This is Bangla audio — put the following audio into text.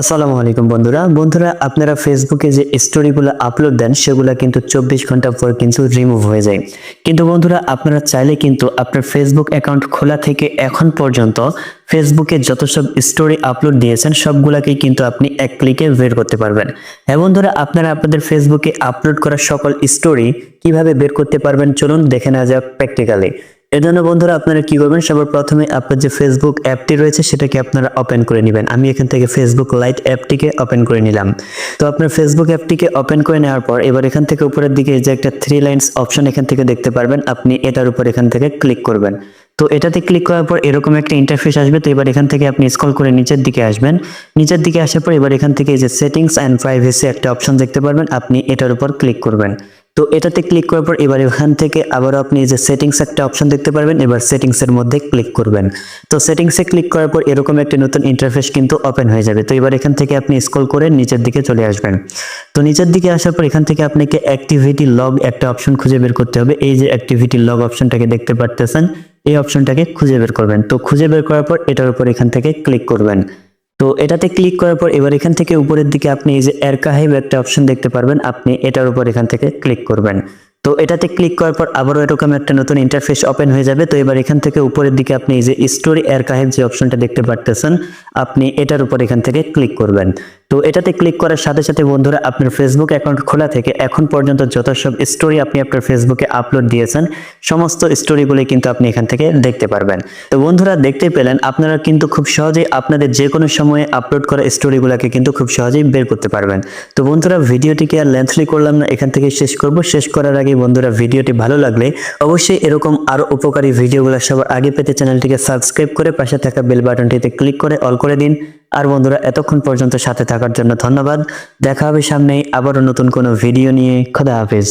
আসসালামু আলাইকুম বন্ধুরা বন্ধুরা আপনারা ফেসবুকে যে স্টোরিগুলো আপলোড দেন সেগুলো কিন্তু 24 ঘন্টা পর কিন্তু রিমুভ হয়ে যায়। কিন্তু বন্ধুরা আপনারা চাইলে কিন্তু আপনার ফেসবুক অ্যাকাউন্ট খোলা থেকে এখন পর্যন্ত ফেসবুকে যত সব স্টোরি আপলোড দিয়েছেন সবগুলাকেই কিন্তু আপনি এক ক্লিকে বের করতে পারবেন। হ্যাঁ বন্ধুরা, আপনারা আপনাদের ফেসবুকে আপলোড করা সকল স্টোরি কিভাবে বের করতে পারবেন চলুন দেখে নেওয়া যাক প্র্যাকটিক্যালি। এর জন্য বন্ধুরা আপনারা কি করবেন, সবার প্রথমে আপনার যে ফেসবুক অ্যাপটি রয়েছে সেটাকে আপনারা ওপেন করে নেবেন। আমি এখান থেকে ফেসবুক লাইট অ্যাপটিকে ওপেন করে নিলাম। তো আপনার ফেসবুক অ্যাপটিকে ওপেন করে নেওয়ার পর এবার এখান থেকে উপরের দিকে যে একটা 3 লাইনস অপশন এখান থেকে দেখতে পারবেন, আপনি এটার উপর এখান থেকে ক্লিক করবেন। তো এটাতে ক্লিক করার পর এরকম একটা ইন্টারফেস আসবে। তো এবার এখান থেকে আপনি স্ক্রল করে নিচের দিকে আসবেন। নিচের দিকে আসার পর এবার এখান থেকে যে সেটিংস অ্যান্ড প্রাইভেসি একটা অপশন দেখতে পারবেন, আপনি এটার উপর ক্লিক করবেন। তো এটাতে ক্লিক করার পর এবার এখান থেকে আবারও আপনি যে সেটিংস একটা অপশন দেখতে পারবেন, এবার সেটিংস এর মধ্যে ক্লিক করবেন। তো সেটিংসে ক্লিক করার পর এরকম একটা নতুন ইন্টারফেস কিন্তু ওপেন হয়ে যাবে। তো এবার এখান থেকে আপনি স্ক্রল করে নিচের দিকে চলে আসবেন। তো নিচের দিকে আসার পর এখান থেকে আপনাকে অ্যাক্টিভিটি লগ একটা অপশন খুঁজে বের করতে হবে। এই যে অ্যাক্টিভিটি লগ অপশনটাকে দেখতে পারতেছেন, এই অপশনটাকে খুঁজে বের করবেন। তো খুঁজে বের করার পর এটার উপর এখান থেকে ক্লিক করবেন। তো এটাতে ক্লিক করার পর এবার এখান থেকে উপরের দিকে আপনি এই যে আর্কাইভ একটা অপশন দেখতে পারবেন, আপনি এটার উপর এখান থেকে ক্লিক করবেন। তো এটাতে ক্লিক করার পর আবারও এরকম একটা নতুন ইন্টারফেস ওপেন হয়ে যাবে। তো এবার এখান থেকে উপরের দিকে আপনি এই যে স্টোরি আর্কাইভ যে অপশনটা দেখতে পারতেছেন, আপনি এটার উপর এখান থেকে ক্লিক করবেন। তো এটাতে ক্লিক করার সাথে সাথে বন্ধুরা আপনার ফেসবুক অ্যাকাউন্ট খোলা থেকে এখন পর্যন্ত যত সব স্টোরি আপনি আপনার ফেসবুকে আপলোড দিয়েছেন সমস্ত স্টোরিগুলো কিন্তু আপনি এখান থেকে দেখতে পারবেন। তো বন্ধুরা দেখতে পেলেন, আপনারা কিন্তু খুব সহজেই আপনাদের যে কোনো সময়ে আপলোড করা স্টোরিগুলোকে কিন্তু খুব সহজেই বের করতে পারবেন। তো বন্ধুরা ভিডিওটিকে আর লেন্থলি করলাম না, এখান থেকে শেষ করব। শেষ করার আগে বন্ধুরা ভিডিওটি ভালো লাগলে অবশ্যই এরকম আরো উপকারী ভিডিওগুলো সবার আগে পেতে চ্যানেলটিকে সাবস্ক্রাইব করে পাশে থাকা বেল বাটনটিতে ক্লিক করে অল করে দিন। আর বন্ধুরা এতক্ষণ পর্যন্ত সাথে থাকার জন্য ধন্যবাদ। দেখা হবে সামনেই আবারও নতুন কোনো ভিডিও নিয়ে। খোদা হাফেজ।